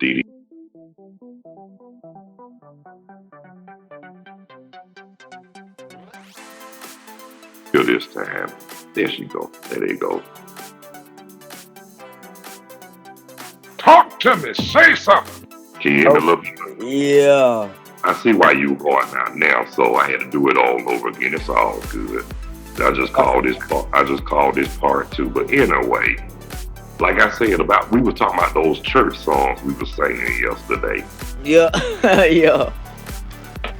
Dee Dee this time. There she go. There they go. Talk to me. Say something. Can you hear me a Oh, little bit? yeah. I see why you were going out now, so I had to do it all over again. It's all good. I just Oh, called this part. I just called this part two. But anyway, like I said about, we were talking about those church songs we were singing yesterday. yeah. Yeah.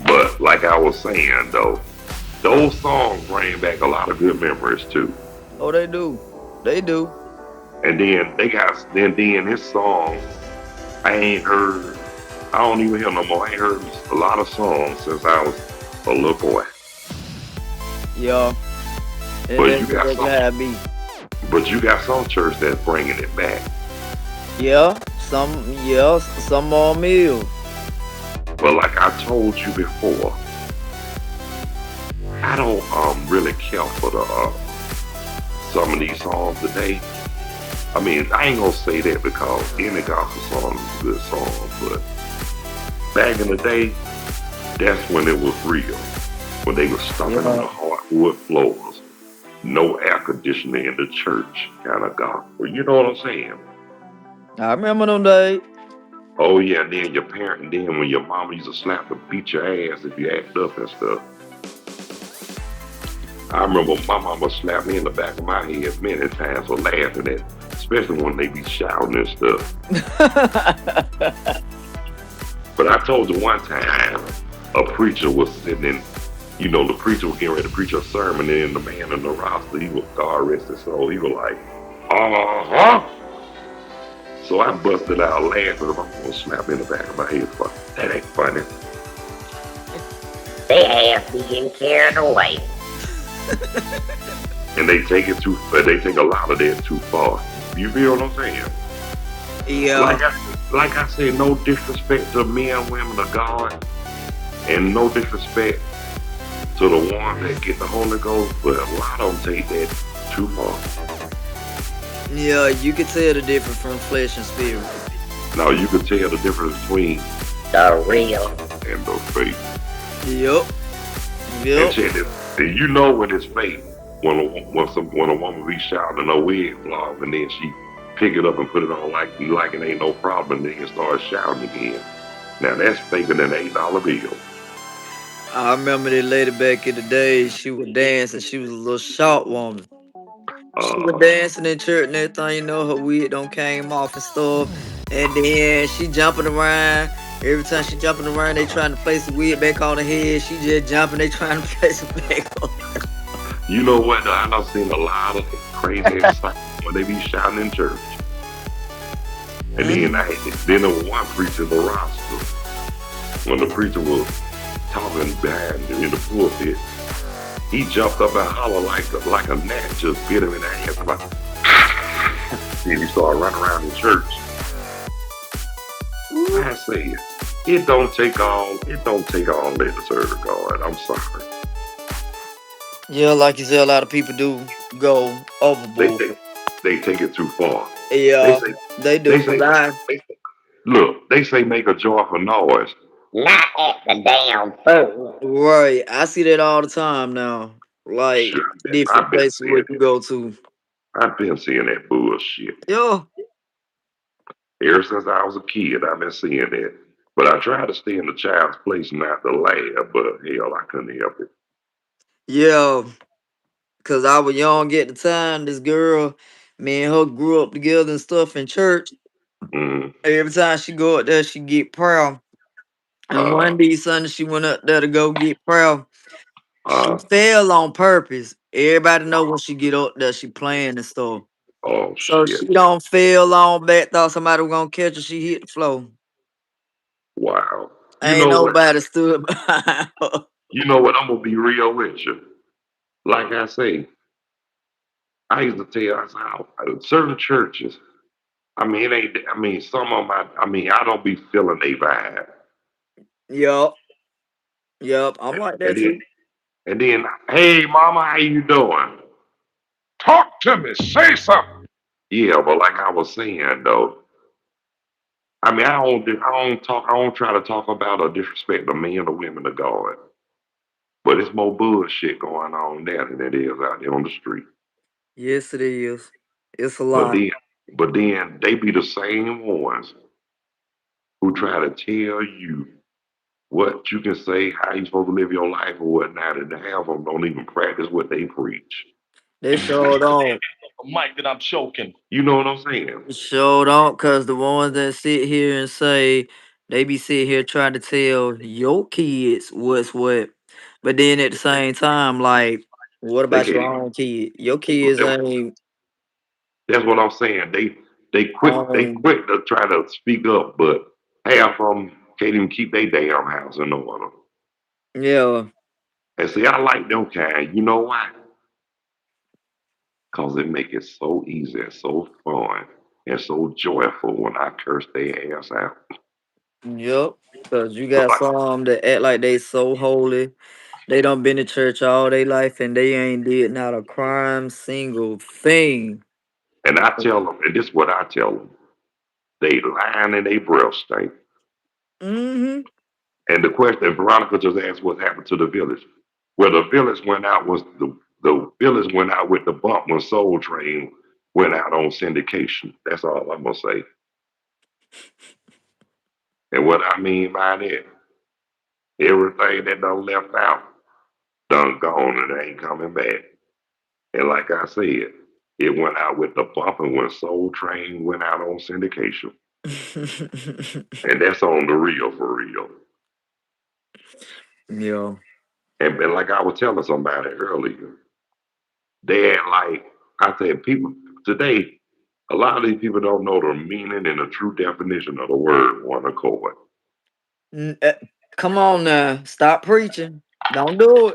But like I was saying though, those songs bring back a lot of good memories too. Oh, they do. They do. And then they got then this song I ain't heard. I don't even hear no more. I ain't heard a lot of songs since I was a little boy. Yeah. And But that's you what got they some. gotta be. But you got some church that's bringing it back. Yeah. Some more meal. But like I told you before, I don't really care for the some of these songs today. I mean, I ain't gonna say that because any gospel song is a good song, but back in the day, that's when it was real. When they were stomping on Yeah. the hardwood floors, no air conditioning in the church, kind of gospel. You know what I'm saying? I remember them days. Oh yeah, and then your parent, and then when your mama used to slap and beat your ass if you act up and stuff. I remember my mama slapped me in the back of my head many times for laughing at, especially when they be shouting and stuff. But I told you one time, a preacher was sitting in, the preacher was getting ready to preach a sermon, and the man in the roster, he was God rest his soul. He was like, uh-huh. So I busted out laughing, and my mama slapped me in the back of my head. That ain't funny. They have been carried away. And they take a lot of that too far. You feel what I'm saying? Yeah. Like I said, no disrespect to men, women of God, and no disrespect to the ones that get the Holy Ghost, but a lot of them take that too far. Yeah, you can tell the difference from flesh and spirit. Now you can tell the difference between The real. and the fake. Yep. And Yep. check this. And you know when it's fake when a woman be shouting and her wig fall off, and then she pick it up and put it on like it ain't no problem, and then start shouting again. Now that's faker than an $8 bill. I remember that lady back in the day. She was dancing. She was a little short woman. She was Uh, dancing in church and everything, her wig don't came off and stuff. And then she jumping around. Every time she jumping around, they trying to place the wig back on her head. She just jumping, they trying to place it back on. you know what? I done seen a lot of crazy stuff when they be shouting in church. And then Mhm. then there was one preacher in the roster. When the preacher was talking behind him in the pulpit, he jumped up and hollered like a gnat just bit him in the ass. Then he started running around in church. I say it don't take all that to serve God. I'm sorry. Yeah, like you said, a lot of people do go They overboard. take they take it too far. They Yeah, say they they do. say Cause I, they, look, they say make a joyful noise. Not at the damn food. right, I see that all the time now. Like Sure, different I've been places where seeing you it. go to. I've been seeing that bullshit. Yeah, Ever since I was a kid, I've been seeing that. But I tried to stay in the child's place and not to laugh, but hell, I couldn't help it. yeah. Cause I was young at the time. This girl, me and her grew up together and stuff in church. Mm, Every time she go up there, she get prayer. And uh, one day Sunday, she went up there to go get prayer. She uh, fell on purpose. Everybody know when she get up there, she playing and stuff. oh So shit. she don't fell on back. Thought somebody was gonna catch her. She hit the floor. Wow. You Ain't know what? nobody stood behind her. You know what? I'm gonna be real with you. Like I say, I used to tell us how certain churches. I mean, it ain't. I mean, some of my. I mean, I don't be feeling they vibe. Yup, yup. I'm like And that then, too. and then, hey, mama, how you doing? Talk to me. Say something. Yeah, but like I was saying though, I mean, I don't try to talk about or disrespect the men or women of God, but it's more bullshit going on there than it is out there on the street. Yes, it is. It's a But lot. then, but then they be the same ones who try to tell you what you can say, how you supposed to live your life or whatnot, and half of them don't even practice what they preach. They sure don't. Mike, that I'm choking. You know what I'm saying? Sure don't, cause the ones that sit here and say they be sitting here trying to tell your kids what's what, but then at the same time, like, what They about your can't. own kid? Your kids ain't That's what I'm saying. They on. quick to try to speak up, but half of them can't even keep their damn house in order. Yeah, And see, I like them kind. You know why? Cause it make it so easy and so fun and so joyful when I curse their ass out. yep. Cause you So got like, some that act like they so holy. They done been to church all their life and they ain't did not a crime single thing. and I tell them, and this is what I tell them: they lying and they breath stink. Mm-hmm. And the question Veronica just asked, what happened to the village? Well, the village went out was the village went out with the bump when Soul Train went out on syndication. That's all I'm gonna say. And what I mean by that, everything that done left out, done gone and it ain't coming back. And like I said, it went out with the bump and when Soul Train went out on syndication. And that's on the real for real. Yeah. And like I was telling somebody earlier, they had like I said, people today, a lot of these people don't know the meaning and the true definition of the word one accord. N- uh, Come on now. Stop preaching. Don't do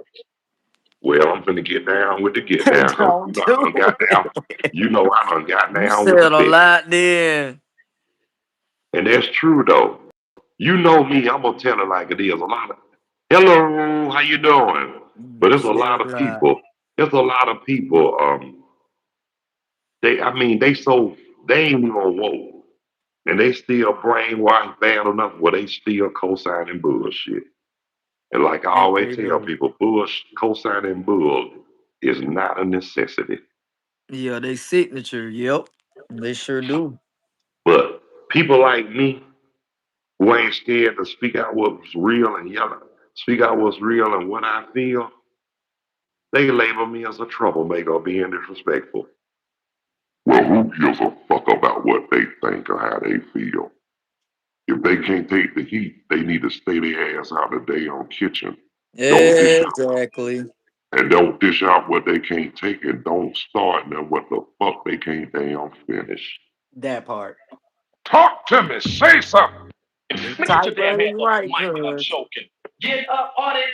Well, I'm finna get down with the get it. down because you Don't know I done do got down. it. You know I done got You down with the said a bet. lot then. And that's true though. You know me, I'm gonna tell it like it is. A lot of hello, how you doing? But You there's a said lot a of lot. people. There's a lot of people. They I mean they ain't even woke. And they still brainwashed bad enough where they still co-signing bullshit. And like I Yes, always they tell do. people, co-signing bull is not a necessity. Yeah, they signature. Yep. They sure do. But people like me who ain't scared to speak out what's real and yell, speak out what's real and what I feel, they label me as a troublemaker or being disrespectful. Well, who gives a fuck about what they think or how they feel? If they can't take the heat, they need to stay their ass out of the damn kitchen. Don't dish out Exactly. and don't dish out what they can't take and don't start now what the fuck they can't damn finish. That part. Talk to me. Say something. It's Look at your tight, damn but hands it's off the right, mic that I'm cuz. choking. Get up on it.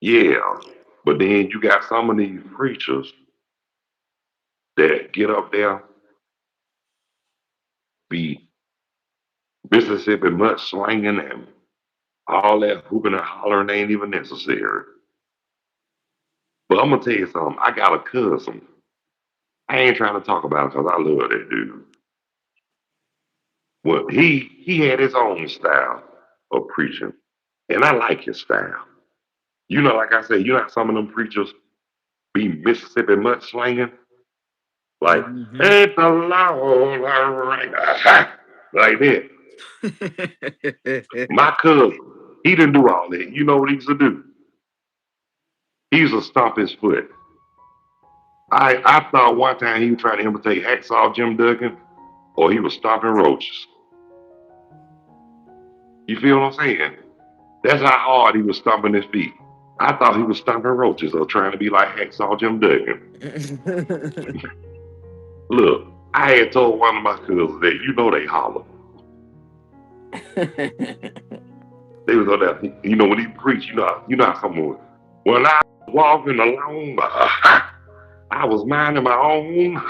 Yeah. But then you got some of these preachers that get up there, be Mississippi mud slinging and all that hooping and hollering ain't even necessary. But I'm gonna tell you something. I got a cousin. I ain't trying to talk about it because I love that dude. Well, he had his own style of preaching, and I like his style. You know, like I said, you know how some of them preachers be Mississippi mud slinging, like Mm-hmm. ain't the law all right, like that. My cousin, he didn't do all that. You know what he used to do? He used to stomp his foot. I thought one time he was trying to imitate Hacksaw Jim Duggan, or he was stomping roaches. You feel what I'm saying? That's how hard he was stomping his feet. I thought he was stomping roaches or trying to be like Hacksaw Jim Duggan. Look, I had told one of my cousins that you know they holler. They was on that, you know, when he preached, you know how someone. When I was walking along, I was minding my own,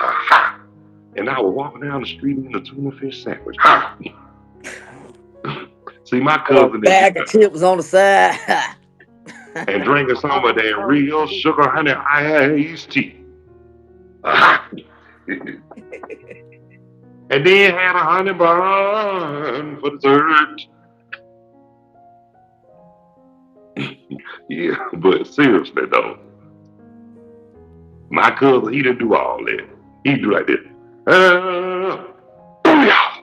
and I was walking down the street eating a tuna fish sandwich. See, my Got a cousin didn't do bag of that. chips on the side. And drinking some of that real sugar honey iced tea. And then had a honey bun for dessert. Yeah, but seriously though, my cousin, he didn't do all that. He do like this. Booyah!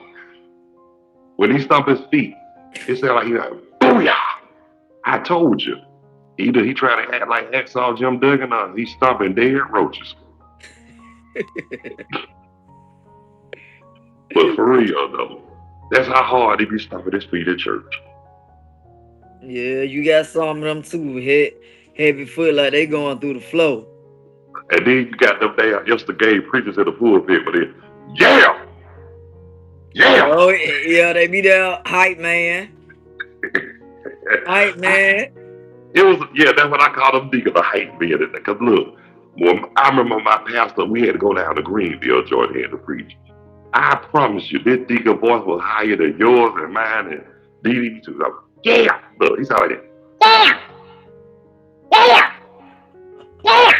When he stomp his feet, it sound like he like, booyah! I told you. Either he try to act like Exall Jim Duggan or he stomping dead roaches. But for real though, that's how hard he be stomping his feet at church. Yeah, you got some of them too. Heavy foot like they going through the flow. And then you got them damn yesterday preachers in the pulpit, but then, yeah, yeah. Oh yeah, they be there, hype man, hype man. It was, yeah, that's what I call them niggas, the hype men. Because look, well, I remember my pastor, we had to go down to Greenville, Georgia, had to preach. I promise you, this deacon voice was higher than yours and mine and Dee Dee too. Like, yeah, look, he sounded like that. Yeah! Yeah! Yeah!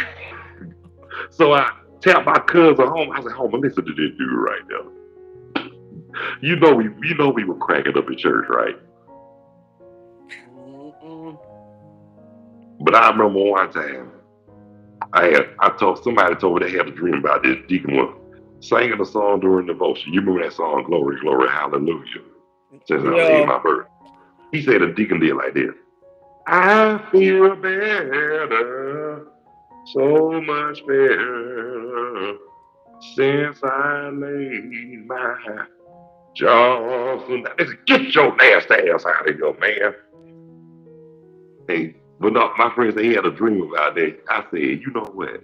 So I tapped my cousin home. I said, home, listen to this dude right now. You know we were cracking up in church, right? But I remember one time somebody told me they had a dream about this deacon was singing a song during devotion. You remember that song, Glory, Glory, Hallelujah? Since I was in my birth. He said the deacon did like this. I feel better, so much better, since I laid my Johnson. Get your nasty ass out of here, man. Hey, but no, my friend said he had a dream about that. I said, you know what?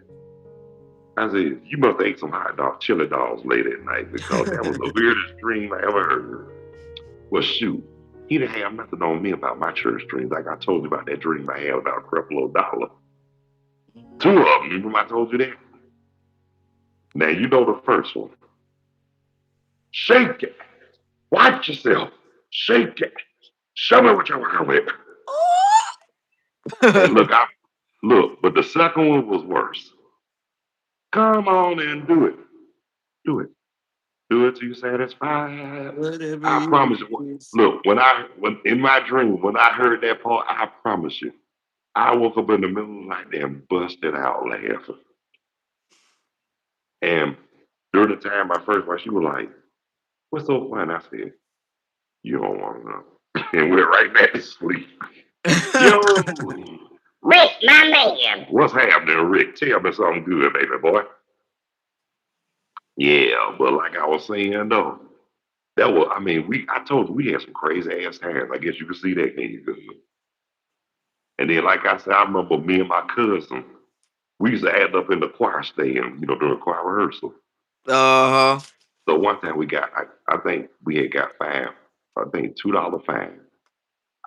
I said, you must have ate some hot dog, chili dogs late at night because that was the weirdest dream I ever heard. Well, shoot, he didn't have nothing on me about my church dreams. Like I told you about that dream I had about a Creflo Dollar. Two of them, remember I told you that? Now, you know the first one. Shake it. Watch yourself. Shake it. Show me what you're working with. And look, but the second one was worse. Come on and do it. Do it. Do it till you're satisfied. Whatever I you promise you. is. Look, when in my dream, when I heard that part, I promise you, I woke up in the middle of the night and busted out laughing. And during the time my first wife, she was like, "What's so funny?" I said, "You don't want to know," and went right back to sleep. Yo, Rick, my man! what's happening, Rick? Tell me something good, baby boy. Yeah, but like I was saying though, that was, I mean, I told you we had some crazy ass times. I guess you could see that, can you? And then, like I said, I remember me and my cousin, we used to act up in the choir stand, during choir rehearsal. Uh huh. So one time I think we had got fined, I think $2 fine.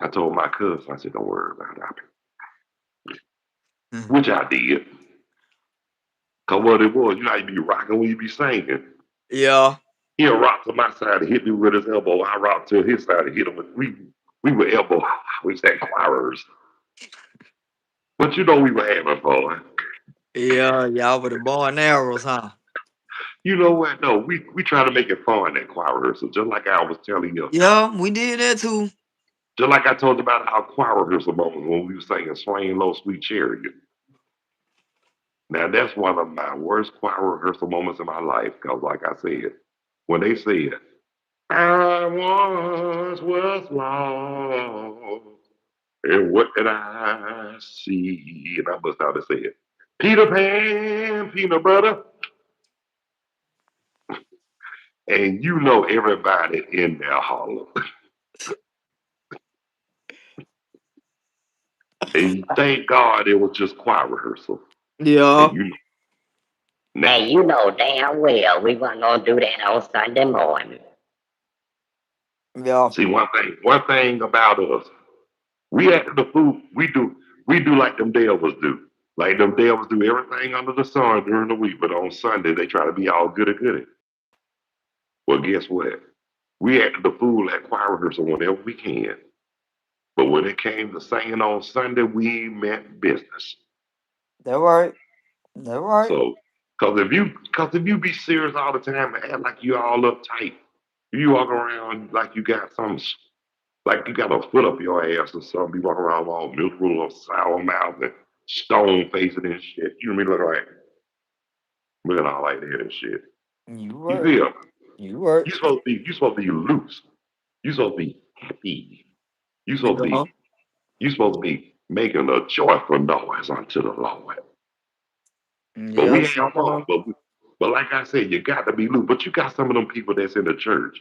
I told my cousin, I said, don't worry about it. Which I did. Cause what it was, you know how you be rocking when you be singing. Yeah. He'll rock to my side and hit me with his elbow. I rock to his side and hit him with we were elbow. We said choirs. But we were having fun. Yeah, y'all with the bow and arrows, huh? You know what? No, we try to make it fun at choir rehearsal, just like I was telling you. Yeah, we did that too. Just like I told you about our choir rehearsal moments when we were singing Swing Low Sweet Chariot. Now that's one of my worst choir rehearsal moments in my life, because like I said, when they said, I once was lost, and what did I see? And I bust out and said, Peter Pan, peanut butter. And everybody in there holler. And thank God it was just choir rehearsal. Yeah. And Now, you know damn well we weren't going to do that on Sunday morning. Yeah. see one thing about us, we act the fool. We do like them devils do. Like them devils do everything under the sun during the week, but on Sunday they try to be all goody. Well, guess what? We act the fool at choir rehearsal whenever we can. But when it came to singing on Sunday, we meant business. That right. That right. So Cause if you be serious all the time and act like you all uptight, you walk around like you got some, like you got a foot up your ass or something. You walk around all miserable or sour mouth and stone facing and shit. You mean look like looking all like that and shit. You You right. feel? You right. You supposed to be loose. You supposed to be happy. You supposed to Yeah. be you supposed to be making a joyful noise unto the Lord. But Yeah. we have fun. But like I said, you got to be loose. But you got some of them people that's in the church.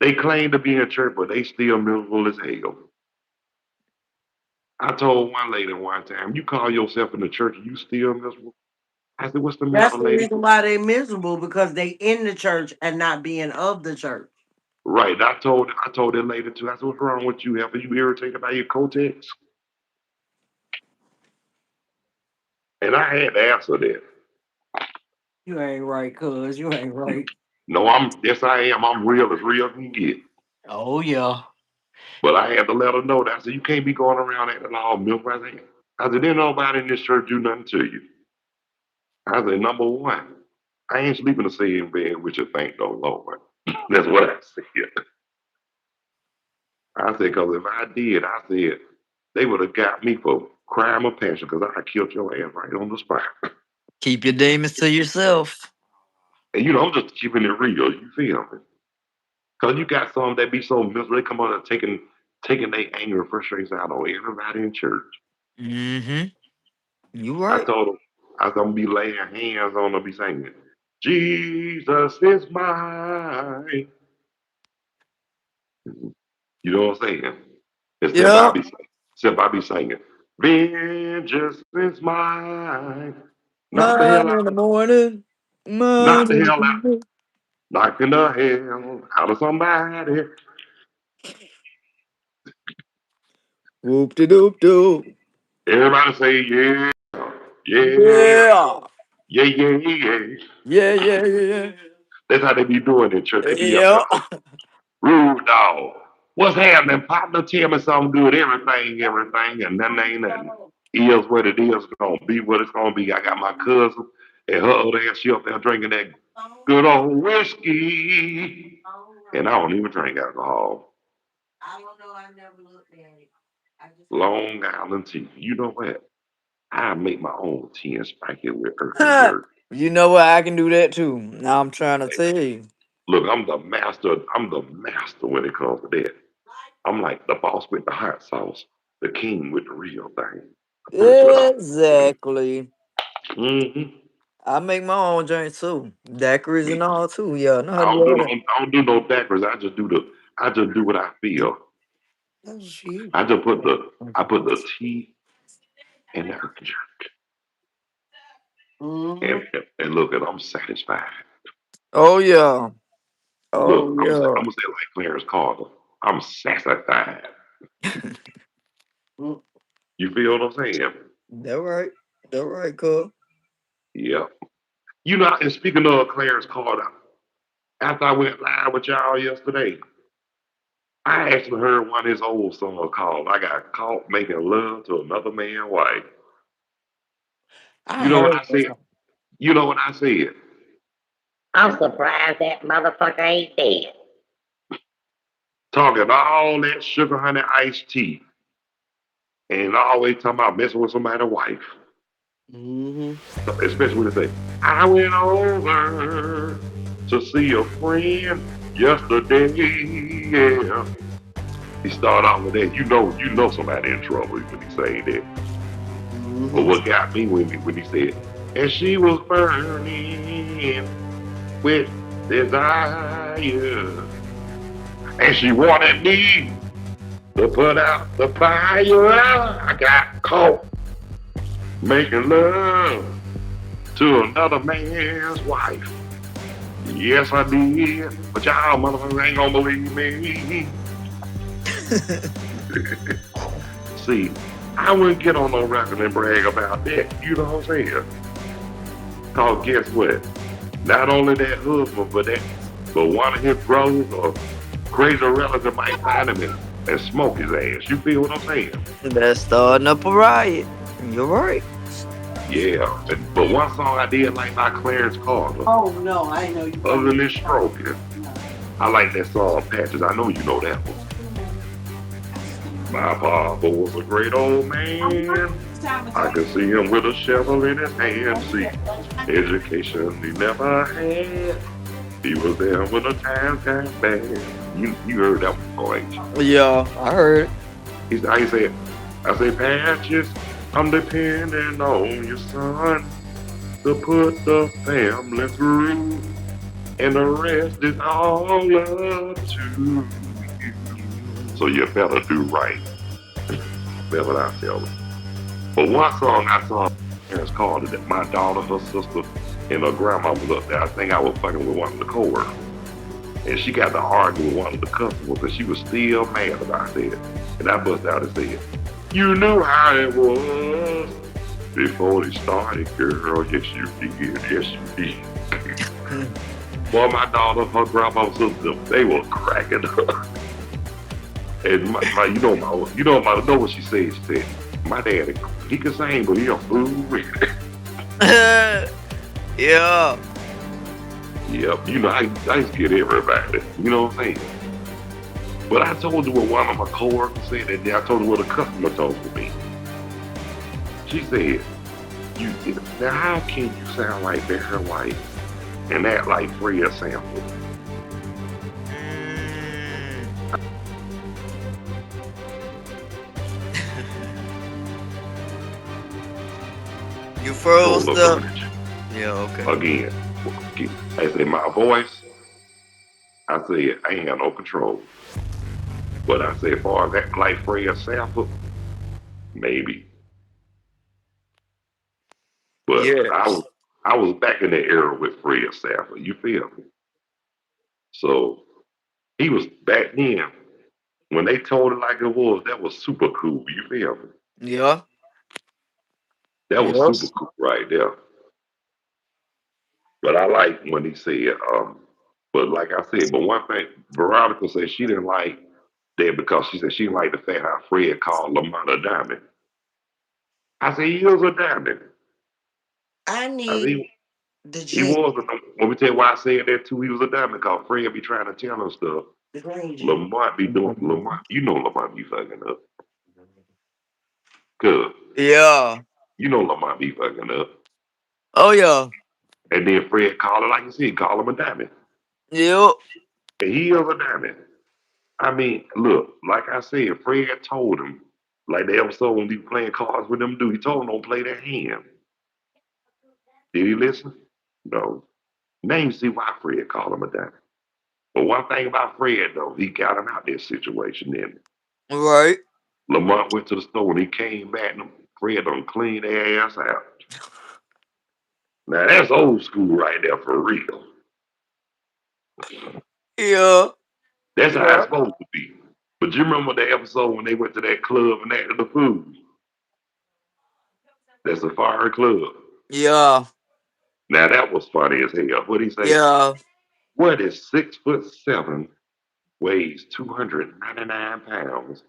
They claim to be in church, but they still miserable as hell. I told one lady one time, you call yourself in the church and you still miserable? I said, what's the That's matter, the lady? reason why they miserable because they in the church and not being of the church. Right. I told that lady too. I said, what's wrong with you? Have you irritated by your cortex? And I had to answer that. You ain't right, cuz. You ain't right. No, yes I am. I'm real as real can get. Oh yeah. But I had to let her know that. I said, you can't be going around acting all miserable. I said, didn't nobody in this church do nothing to you. I said, number one, I ain't sleeping the same bed with you, thank the Lord. That's what I said. I said, because if I did, I said, they would have got me for crime of passion because I killed your ass right on the spot. Keep your demons to yourself. And I'm just keeping it real. You feel me? Because you got some that be so miserable, they come on and taking their anger and frustration out on everybody in church. Mm-hmm. You I right. told them, I was going to be laying hands on them, be singing, Jesus is mine. You know what I'm saying? Yeah. Except I be singing, vengeance is mine. Knock the hell Mine out in the of, morning. Mine knock the in hell the out, morning. knocking the hell out of somebody. Whoop de doop doop. Everybody say, yeah, yeah, Yeah. yeah, yeah, yeah. Yeah, yeah, yeah. That's how they be doing in church. They be up there Yeah. so rude, dog. What's happening? Partner, tell me something good. Everything, and nothing ain't nothing. Is what it is. Gonna be what it's gonna be. I got my cousin and her other ass. She up there drinking that good old whiskey, and I don't even drink alcohol. I don't know. I never looked at it. I just Long Island tea. You know what? I make my own tea and spike it with earth and dirt. You know what? I can do that too. Now I'm trying to tell you. Look, I'm the master. I'm the master when it comes to that. I'm like the boss with the hot sauce, the king with the real thing, the person with all the things. Exactly. Mm-hmm. I make my own drink too. Daiquiris and Me, all too. Yeah, I know how I to don't do do all no, that. I don't do no daiquiris. I just do what I feel. Oh, shit. I just put the tea in the urge, mm-hmm. and look, and I'm satisfied. Oh yeah. Look, Oh I'm yeah. gonna say it like Clarence Carter. I'm satisfied. You feel what I'm saying? That right. That right, cuz. Yeah. And speaking of Clarence Carter, after I went live with y'all yesterday, I actually heard one of his old songs called I Got Caught Making Love to Another Man's Wife. I You know what heard I that said? song. You know what I said? I'm surprised that motherfucker ain't dead. Talking all that sugar honey iced tea and always talking about messing with somebody's wife. Mm-hmm. Especially when they say, I went over to see a friend yesterday. Yeah. He started off with that. You know somebody in trouble when he say that. But Mm-hmm. what got me when he said, and she was burning with desire, and she wanted me to put out the fire. I got caught making love to another man's wife. Yes, I did. But y'all motherfuckers ain't gonna believe me. See, I wouldn't get on no record and brag about that. You know what I'm saying? Cause guess what? Not only that husband, but one of his brothers or crazy relative might find him and smoke his ass. You feel what I'm saying? That's starting up a riot. You're right. Yeah, but one song I did like by Clarence Carter, Oh no, I know you other talking than about. Stroking, No. I like that song Patches. I know you know that one. My papa was a great old man. I can see him with a shovel in his hand. See, education he never had. He was there when the times got bad. You heard that one before, ain't you? Yeah, I heard I say, Patches, I'm depending on your son to put the family through, and the rest is all up to you. So you better do right. That's what I tell them. But one song I saw parents called it that my daughter, her sister, and her grandma was up there. I think I was fucking with one of the coworkers. And she got to argue with one of the customers, and she was still mad about that. And I bust out and said, you knew how it was before they started, girl. Yes, you did. Yes, you did. it. Boy, my daughter, her grandma, sister, they were cracking up. And know what she said? She said, my daddy, he can sing, but he a fool. Yeah. Yep, I used to get everybody. You know what I'm saying? But I told you what one of my coworkers said, and then I told you what a customer told me. She said, "You now how can you sound like Barry White and act like Fred Sanford?" Mm. You froze Control of up. furniture. Yeah, okay. Again, I said my voice. I said I ain't got no control. But I said, far as that like Fred Sanford, maybe. But Yes. I was back in the era with Fred Sanford. You feel me? So he was back then when they told it like it was. That was super cool. You feel me? Yeah. That was super Yes. cool right there. But I like when he said, but like I said, but one thing Veronica said she didn't like that because she said she didn't like the fact how Fred called Lamont a diamond. I said he was a diamond. I I said need the he G, was. Let me tell you why I said that too. He was a diamond because Fred be trying to tell him stuff. the green G. Lamont be doing Lamont. You know Lamont be fucking up. Cause Yeah. you know Lamont be fucking up. Oh yeah. And then Fred called it like you said, call him a diamond. Yep. And he is a diamond. I mean, look, like I said, Fred told him, like the episode when he was playing cards with them dude, he told him don't play that hand. Did he listen? No. Now you see why Fred called him a diamond. But one thing about Fred though, he got him out this situation then. Right. Lamont went to the store and he came back and Fred done cleaned their ass out. Now that's old school right there for real. Yeah. That's how it's Yeah. supposed to be. But you remember the episode when they went to that club and acted the fool? That Safari Club. Yeah. Now that was funny as hell. What'd he say? Yeah. What is 6'7", weighs 299 pounds,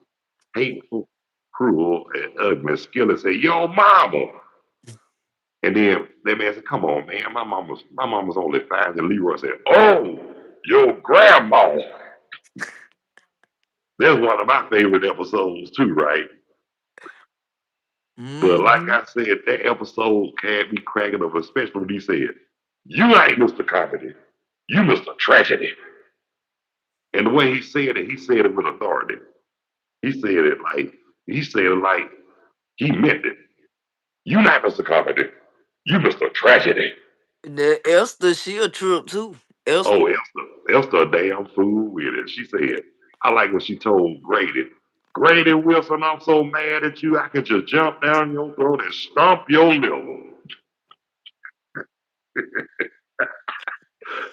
hateful, cruel, and ugly? Skillet said, "Yo, mama." And then that man said, "Come on, man. My mama's only five." And Leroy said, "Oh, your grandma." That's one of my favorite episodes too, right? But like Mm-hmm. I said, that episode had me cracking up, especially when he said, "You ain't Mr. Comedy. You Mr. Tragedy." And the way he said it with authority. He said it like he said it like he meant it. You not Mr. Comedy. You Mr. Tragedy. The Esther, she a trip too. Esther. Oh, Esther a damn fool with it. She said, I like when she told Grady, Grady Wilson, I'm so mad at you, I could just jump down your throat and stomp your liver.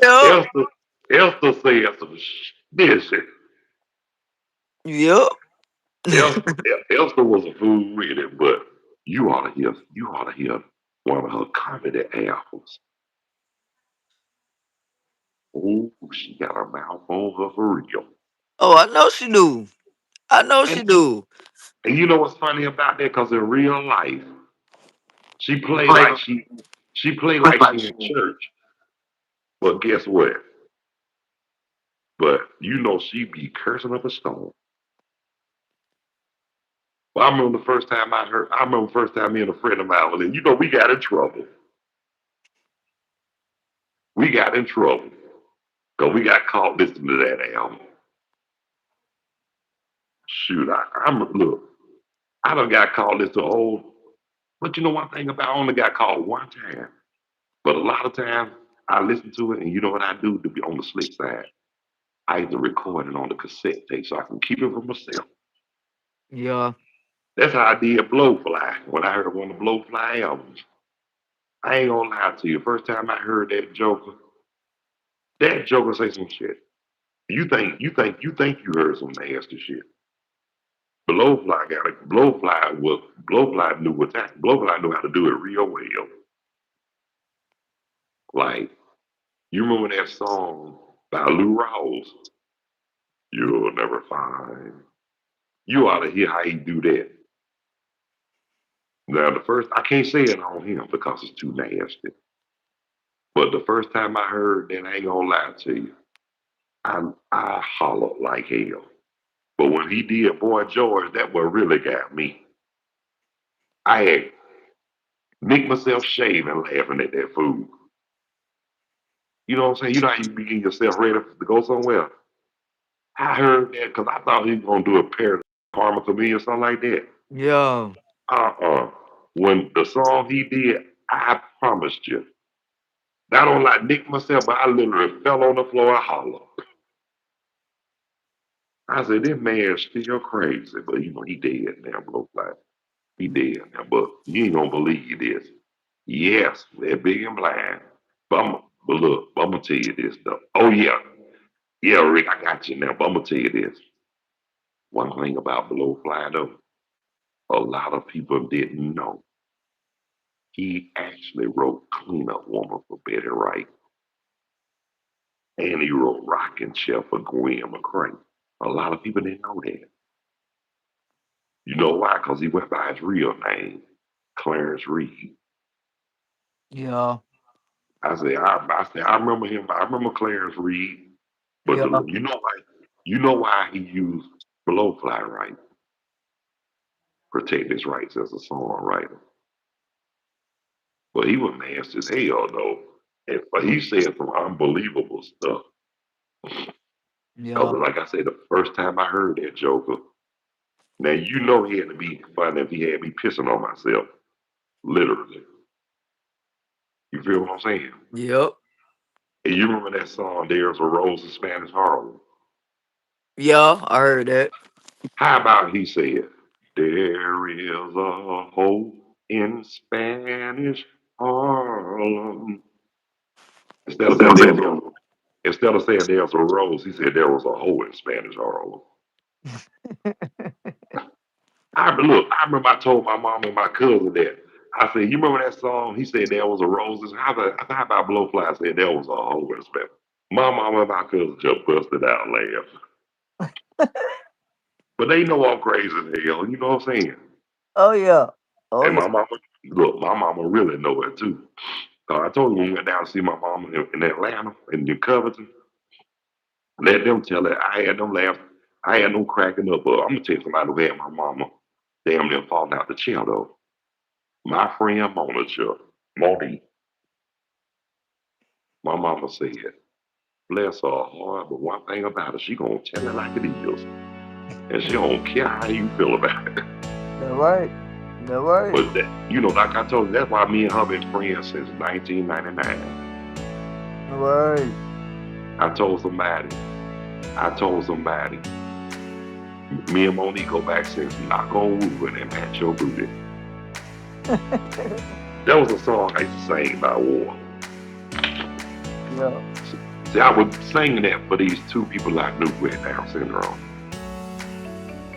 Yep. Esther, Esther said some shit. Yep. Esther, Esther was a fool with it, but you ought to hear one of her comedy albums. Oh, she got her mouth on her for real. Oh, I know she do. I know And, she do. and you know what's funny about that? Because in real life, She play like she play like she in church. But guess what? But you know she be cursing up a storm. Well, I remember the first time me and a friend of mine was in, you know, we got in trouble. We got in trouble. Because we got caught listening to that album. Shoot, look, I done got caught listening to old, but you know one thing about I only got caught one time. But a lot of times I listen to it and you know what I do to be on the slick side? I either record it on the cassette tape so I can keep it for myself. Yeah. That's how I did Blowfly when I heard one of the Blowfly albums. I ain't gonna lie to you. First time I heard that Joker say some shit. You heard some nasty shit. Blowfly knew what that Blowfly knew how to do it real well. Like you remember that song by Lou Rawls? You'll never find. You ought to hear how he do that. Now the first I can't say it on him because it's too nasty. But the first time I heard that, I ain't gonna lie to you, I hollered like hell. But when he did Boy George, that what really got me. I had nicked myself shaving laughing at that fool. You know what I'm saying? You know how you be getting yourself ready to go somewhere? I heard that because I thought he was going to do a pair of Karma for me or something like that. Yeah. Uh-uh. When the song he did, I promised you. I don't like nick myself, but I literally fell on the floor and hollered. I said, this man's still crazy, but you know, he dead now, bro. Like, he dead now, but you ain't gonna believe this. Yes, they're big and blind. But look, I'm gonna tell you this though. Oh yeah, yeah, Rick, I got you now. But I'm gonna tell you this. One thing about Blowfly though, a lot of people didn't know. He actually wrote "Clean Up Woman" for Betty Wright, and he wrote "Rockin' Chair" for Gwen McCrae. A lot of people didn't know that. You know why? Because he went by his real name, Clarence Reed. Yeah. I remember him. I remember Clarence Reed. But Yeah. you know why? You know why he used Blowfly right? Protect his rights as a songwriter. But he was nasty as hell though. But he said some unbelievable stuff. Yeah. Because like I said, the first time I heard that Joker, now you know he had to be funny if he had me pissing on myself. Literally. You feel what I'm saying? Yep. And you remember that song, There's a Rose in Spanish Harlem? Yeah. I heard that. How about he said, there is a hole in Spanish Harlem. Instead of saying there's a rose, he said there was a hole in Spanish Harlem. I remember I told my mom and my cousin that. I said, you remember that song? He said there was a rose. How about Blowfly said there was a hole in Spanish? My mom and my cousin just busted out laughing. But they know I'm crazy as hell. You know what I'm saying? Oh yeah. Oh And yeah. my mama really know it too. I told you when we went down to see my mama in Atlanta, in New Covington, let them tell it. I had them laugh. I had them cracking up. But I'm going to tell you somebody who had my mama damn near falling out the chair, though. My friend Monique, my mama said, bless her heart, but one thing about it, she going to tell it like it is. And she don't care how you feel about it. That right. That right. But, like I told you, that's why me and her been friends since 1999. That right. I told somebody, me and Monique go back since Knock on Wood and Pat Your Booty. That was a song I used to sing by war. Yeah. See, I was singing that for these two people I knew who had Down syndrome.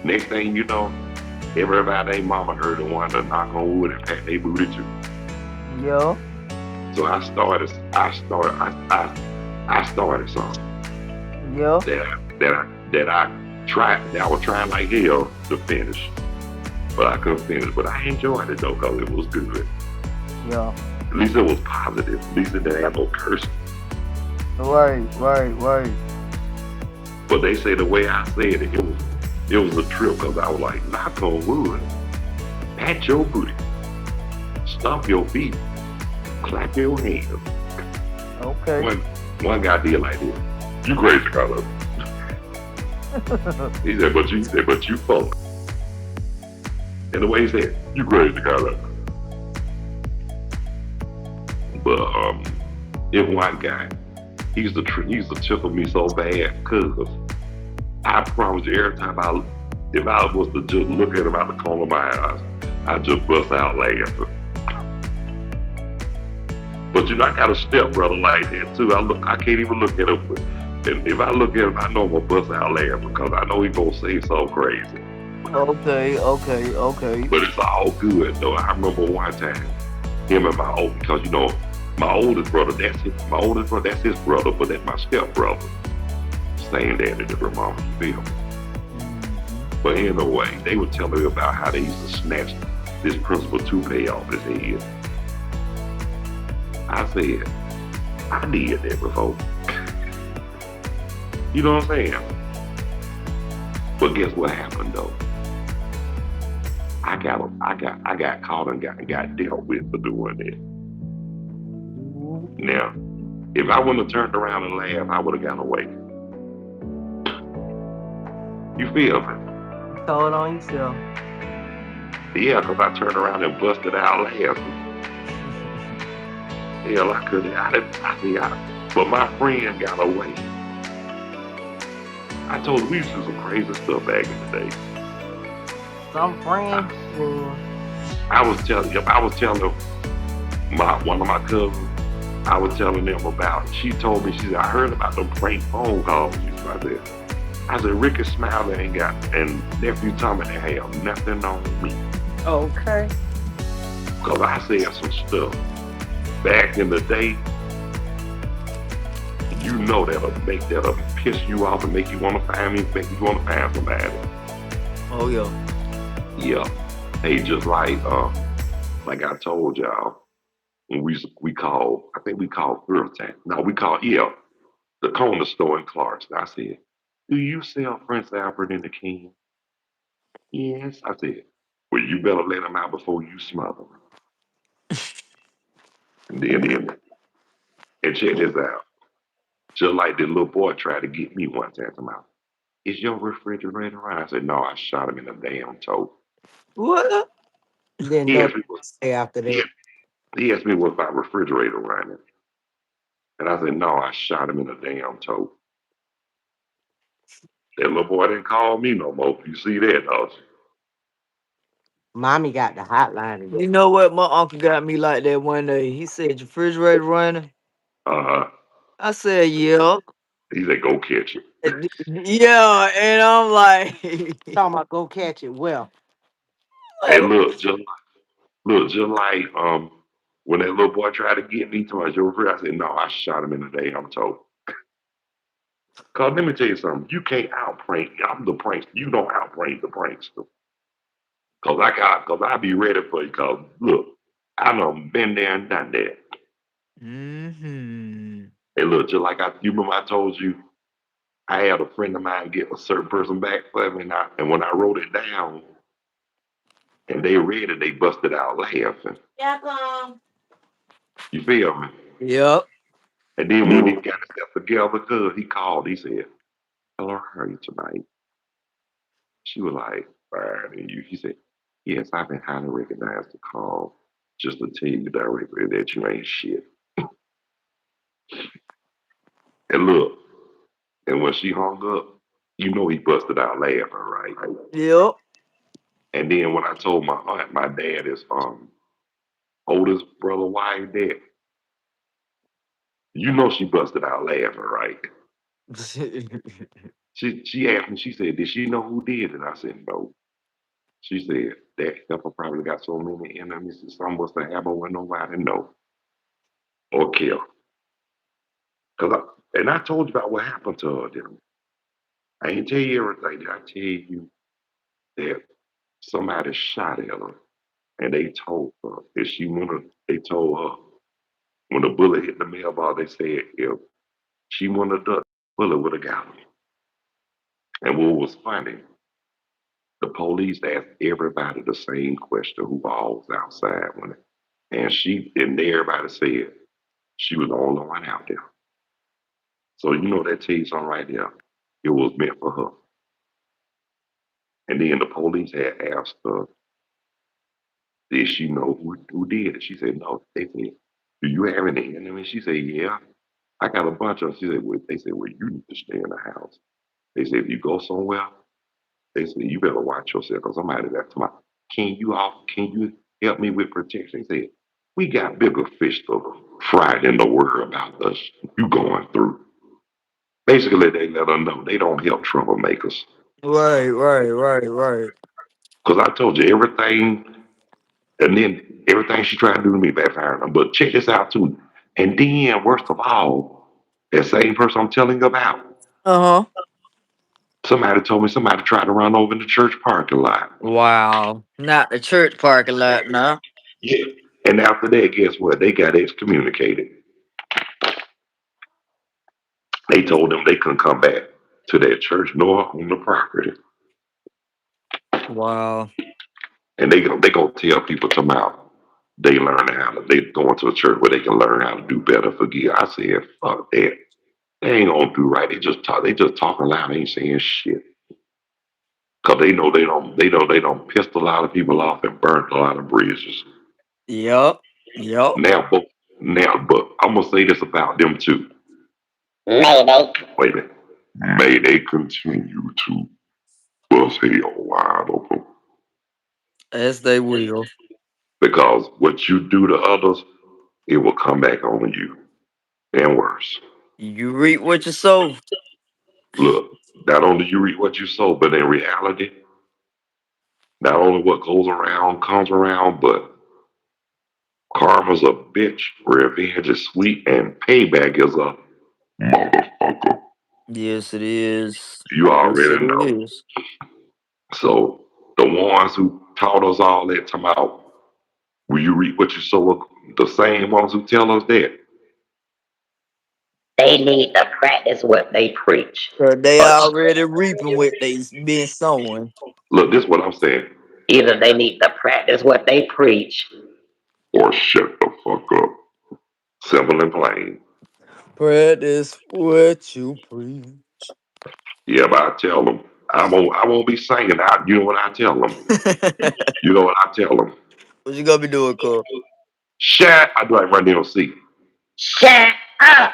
Next thing you know, everybody ain't mama heard the one to Knock on Wood and Pat their booty too. Yeah. So I started something. Yeah. That I was trying like hell to finish. But I couldn't finish. But I enjoyed it though, because it was good. Yeah. At least it was positive. At least it didn't have no cursing. Right, right, right. But they say the way I said it was a trip because I was like, knock on wood, pat your booty, stomp your feet, clap your hands. Okay. One guy did like this. You crazy, Carlos. He said, but you funk. And the way he said, you crazy, Carlos. But if one guy, he used to tickle me so bad, cause I promise you, every time if I was to just look at him out the corner of my eyes, I just bust out laughing. But I got a stepbrother like that too. I can't even look at him. And if I look at him, I know I'm gonna bust out laughing because I know he's gonna say something crazy. Okay, okay, okay. But it's all good though. I remember one time, him and because my oldest brother, that's his brother, but that's my stepbrother. Same daddy, different mama, you feel me? But anyway, they were telling me about how they used to snatch this principal toupee off his head. I said, I did that before. You know what I'm saying? But guess what happened though? I got caught and got dealt with for doing that. Now, if I wouldn't have turned around and laughed, I would have got away. You feel me? Call it on yourself. Yeah, because I turned around and busted out laughing. Hell, I couldn't. But my friend got away. I told him we used to do some crazy stuff back in the day. Some friends. I was telling one of my cousins. I was telling them about it. She told me, she said, I heard about them prank phone calls. I said, Ricky Smiley and nephew Tommy, they have nothing on me. Okay. Because I said some stuff back in the day, that'll piss you off and make you want to find me, make you want to find somebody. Oh yeah. Yeah. Hey, just like I told y'all, when we called, I think we called Burlington. No, we called the corner store in Clarkston. I said, do you sell Prince Albert in the can? Yes. I said, well, you better let him out before you smother him. And check this out. Just like the little boy tried to get me one time. Is your refrigerator right? I said, no, I shot him in the damn toe. What? Then He don't asked me what say after he, that. he asked me was my refrigerator running. And I said, no, I shot him in the damn toe. That little boy didn't call me no more. You see that, don't you? Mommy got the hotline. You know what? My uncle got me like that one day. He said, your refrigerator running? Uh-huh. I said, yeah. He said, go catch it. Yeah, and I'm like, Talking about go catch it. Well, Hey, like, just like when that little boy tried to get me to my refrigerator, I said, no, I shot him in the damn toe. Cause let me tell you something, you can't outprank. I'm the prankster. You don't outprank the prankster. Cause I be ready for you. Cause look, I done been there and done that. mm-hmm. Hey, look, just like you remember I told you, I had a friend of mine get a certain person back for me, and when I wrote it down and they read it, they busted out laughing. yeah, You feel me? Yep. And then when he got himself together, cause he called, he said, "Hello, how are you tonight?" She was like, "Fine." And he said, "Yes, I've been highly recognized to call just to tell you directly that you ain't shit." And look, and when she hung up, he busted out laughing, right? Yep. And then when I told my aunt, my dad is oldest brother wife that, she busted out laughing, right? She asked me, she said, did she know who did it? I said, no. She said, that heifer probably got so many enemies that some must have happened when nobody know or kill. And I told you about what happened to her. Then I ain't tell you everything. Did I tell you that somebody shot at her and they told her that she went They told her when the bullet hit the mailbox, they said if she wouldn't have ducked, the bullet would have got her. And what was funny, the police asked everybody the same question who all was outside when it. And everybody said she was the only one out there. So you know that tells you something right there. It was meant for her. And then the police had asked her, did she know who did it? She said, no. They said, do you have any enemies? She said, yeah. I got a bunch of them. She said, well, they said, well, you need to stay in the house. They said, if you go somewhere, they said, you better watch yourself because somebody that's my, can you help me with protection? They said, we got bigger fish to fry than the world about us. You going through. Basically, they let her know they don't help troublemakers. Right, right, right, right. Because I told you everything, and then everything she tried to do to me backfired. But check this out, too. And then, worst of all, that same person I'm telling you about, Uh huh. somebody told me somebody tried to run over in the church parking lot. Wow. Not the church parking lot, no. Yeah. And after that, guess what? They got excommunicated. They told them they couldn't come back to their church nor on the property. Wow. And they gonna tell people tomorrow they learn how to they going to a church where they can learn how to do better, forgive. I said, fuck that. They ain't gonna do right. They just talking loud, they ain't saying shit. Cause they don't pissed a lot of people off and burnt a lot of bridges. Yup. Yup. Now but but I'm gonna say this about them too. Mayday. Wait a minute. May they continue to bust hell wide open. As they will. Because what you do to others, it will come back on you. And worse. You reap what you sow. Look, not only you reap what you sow, but in reality, not only what goes around comes around, but karma's a bitch, revenge is sweet, and payback is a motherfucker. Yes, it is. You Yes, already it know. is. So the ones who taught us all that time out, will you reap what you sow? The same ones who tell us that. They need to practice what they preach. Cause they Or already reaping what they been sowing. Look, this is what I'm saying. either they need to practice what they preach. Or shut the fuck up. Simple and plain. Practice what you preach. Yeah, but I tell them, I won't be singing. You know what I tell them? What You know what I tell them? you gonna be doing, Cole? Shut. I do like Run DMC. Shut up!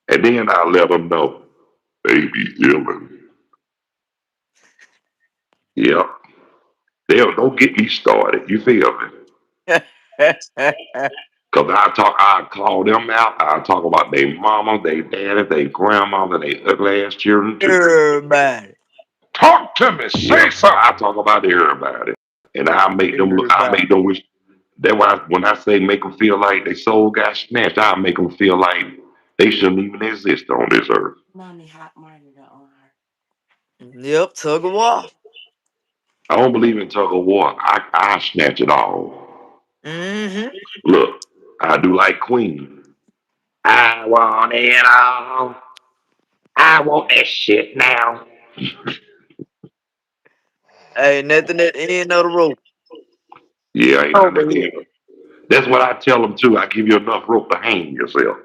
And then I let them know, baby healing. Yep. Don't get me started. You feel me? Cause I call them out. I talk about their mama, their daddy, their grandmother, their ugly ass children too. Everybody. Talk to me. Say Yep. I something. talk about everybody, and I make them look. I Everybody. make them wish. That's why when I say make them feel like their soul got snatched, I make them feel like they shouldn't even exist on this earth. Mommy hot monitor on her. Yep, tug of war. I don't believe in tug of war. I snatch it all. Mm-hmm. Look, I do like Queen. I want it all. I want that shit now. Hey, nothing at the end of the rope. Yeah, ain't nothing Over at the here. end. That's what I tell them too. I give you enough rope to hang yourself.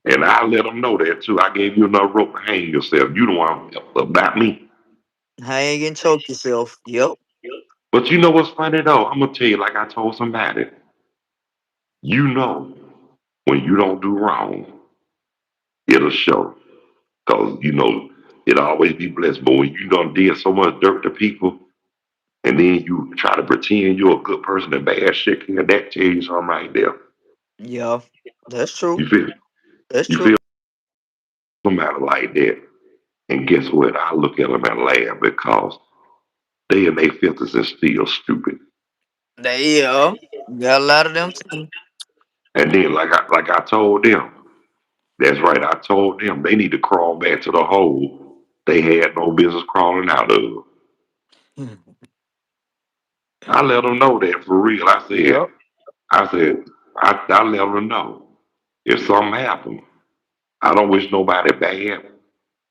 And I let them know that too. I gave you enough rope to hang yourself. You don't want about me. Hang and choke yourself. Yep. But you know what's funny though? I'm gonna tell you like I told somebody. You know when you don't do wrong, it'll show. Cause you know it'll always be blessed. But when you done did so much dirt to people and then you try to pretend you're a good person and bad shit, can that tell you something right there? Yeah. That's true. You feel That's you true. feel somebody like that. And guess what? I look at them and laugh because they in their fifties and still stupid. They got a lot of them too. And then like I told them, that's right, I told them they need to crawl back to the hole they had no business crawling out of. I let them know that for real. Yep. I let them know if something happened. I don't wish nobody bad,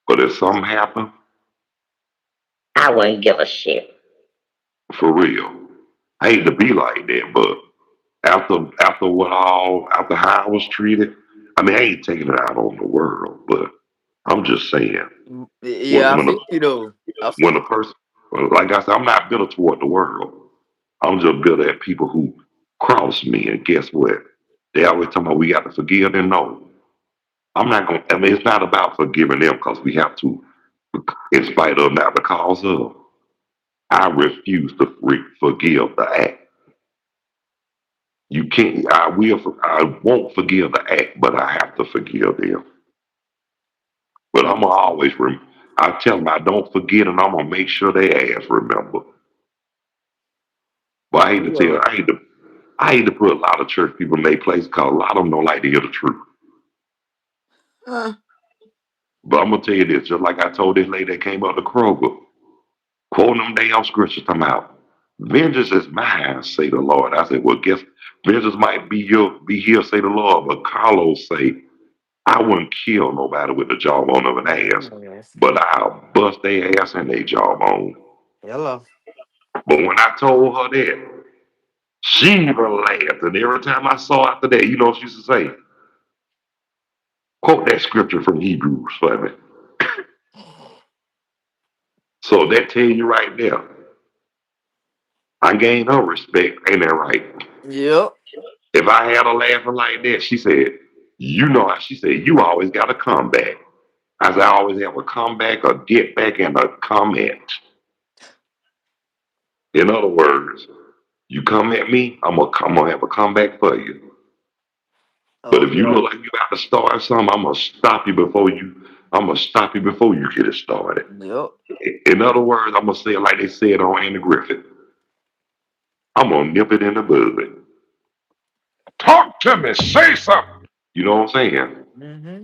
but if something happened, I wouldn't give a shit. for real, I hate to be like that, but after how I was treated, I mean, I ain't taking it out on the world, but I'm just saying when Yeah, I when feel the you though. I when feel a person, like I said, I'm not bitter toward the world. I'm just bitter at people who cross me, and guess what? They always talking about we got to forgive them. No, I'm not gonna. I mean, it's not about forgiving them because we have to, in spite of, not because of. I refuse to forgive the act. You can't. I will. I won't forgive the act, but I have to forgive them. But I'm you. gonna always. I tell them I don't forget, and I'm gonna make sure they ass remember. But I hate to tell. Yeah. I hate to put a lot of church people in their place because a lot of them don't like to hear the truth. Huh. But I'm gonna tell you this, just like I told this lady that came up to Kroger, quoting them damn scriptures, talking about vengeance is mine, say the Lord. I said, well, guess vengeance might be here, say the Lord, but Carlos say, I wouldn't kill nobody with the jawbone of an ass, Yes. but I'll bust their ass and their jawbone. Hello. But when I told her that, she even laughed. And every time I saw after that, you know what she used to say? Quote that scripture from Hebrews for me. So that tell you right there. I gained her respect, ain't that right? Yep. If I had her laughing like that, she said, you know, she said, you always got a comeback. I said, I always have a comeback, a get back, and a comment. In other words, you come at me, I'm gonna have a comeback for you. But Oh if you yeah. look like you got to start something, I'm gonna stop you before you get it started. Yep. In other words, I'm gonna say it like they said on Andy Griffith. I'm gonna nip it in the bud. Talk to me. Say something. You know what I'm saying? Mm-hmm.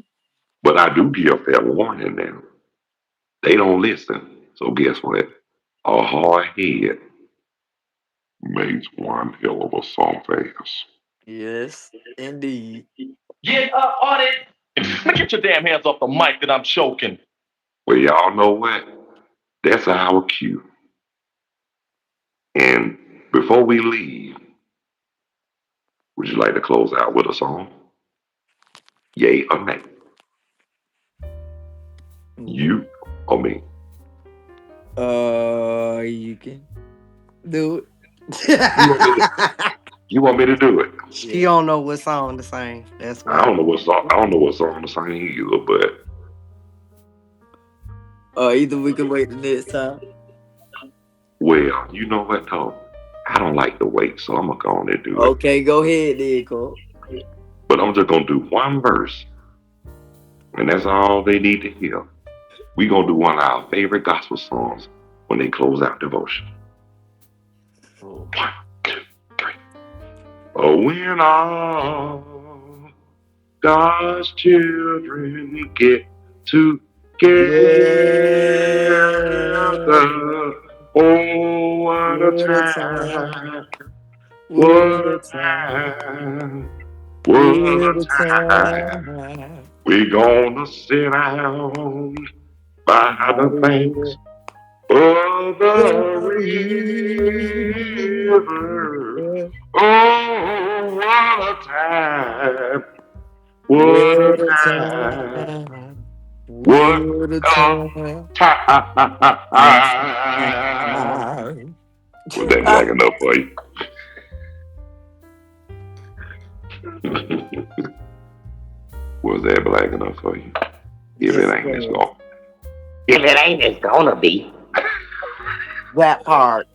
But I do give fair warning now. They don't listen. So guess what? A hard head makes one hell of a soft ass. Yes, indeed. Get up on it. Get your damn hands off the mic that I'm choking. Well, y'all know what? That's our cue. And before we leave, would you like to close out with a song? Yay or nay? You or me? You can do You want me to, it. you want me to do it? She Yeah. don't know what song to sing. That's I why. don't know what song. I don't know what song to sing either. But Either we can wait the next time. well, you know what though? I don't like to wait, so I'm gonna go on and do it. Okay, go ahead, then, Cole. But I'm just gonna do one verse, and that's all they need to hear. We gonna do one of our favorite gospel songs when they close out devotion. Oh. 1, 2, 3. Oh, when all God's children get Yeah. together. Oh, what a What a time. time! What What a a time. time! What What a a time! time. We gonna sit down by By the the banks river. of the The river. river. Oh, what a time! What a What a time! time. What What a a time. It's time! time. Was that black enough for you? Was that black enough for you? If it Yes, it ain't, it's was. gone. If it ain't, it's gonna be. That part.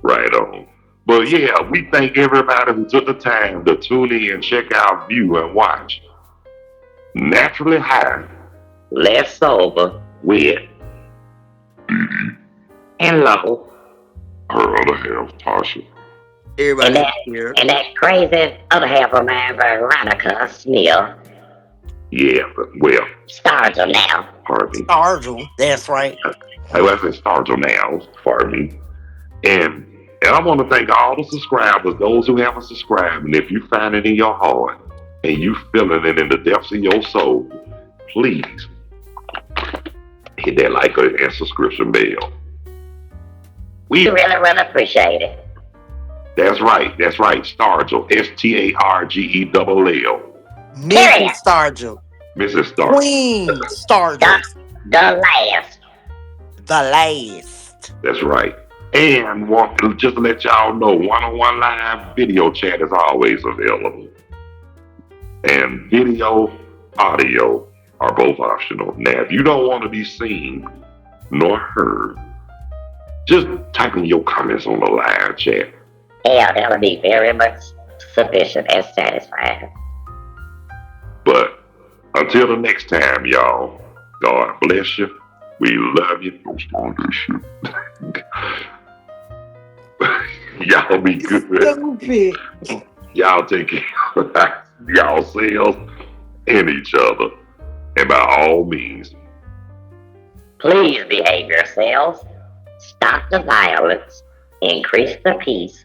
Right on. But yeah, we thank everybody who took the time to tune in, check out, view, and watch. Naturally High Less sober with and low. her other half, Tasha. And Everybody that else here. and that crazy other half of mine, Veronica Smith, Yeah, but well, stars are now. Pardon me. Stargel. That's right. I was in Stargel now. Pardon me. And I want to thank all the subscribers, those who haven't subscribed. And if you find it in your heart and you feeling it in the depths of your soul, please hit that like and subscription bell. We really appreciate it. That's right. Stargel. STARGELL. Mrs. Stargel. Mrs. Stargel. Queen Stargel. The last. The last. That's right. And just to let y'all know, one-on-one live video chat is always available. And video, audio are both optional. Now, if you don't want to be seen nor heard, just type in your comments on the live chat. Yeah, that'll be very much sufficient and satisfying. But until the next time, y'all, God bless you. We love you. Don't start this shit. Y'all be good. Stupid. Y'all take care of yourselves and each other. And by all means, Please behave yourselves. Stop the violence. Increase the peace.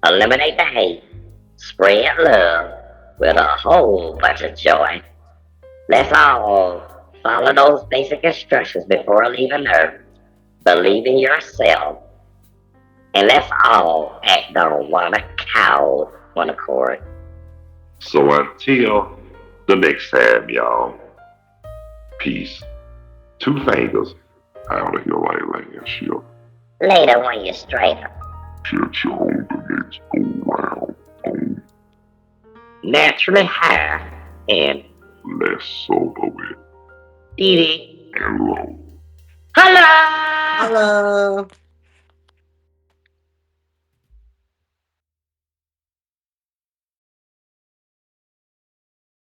Eliminate the hate. Spread love with a whole bunch of joy. Let's all follow those basic instructions before leaving Earth. Believe in yourself. And let's all act on one accord. so until the next time, y'all, peace. 2 fingers out of your right leg. She'll Later when you're straighter. catch you on the next go round. Naturally high and Less sober with dee and low. Hello! Hello.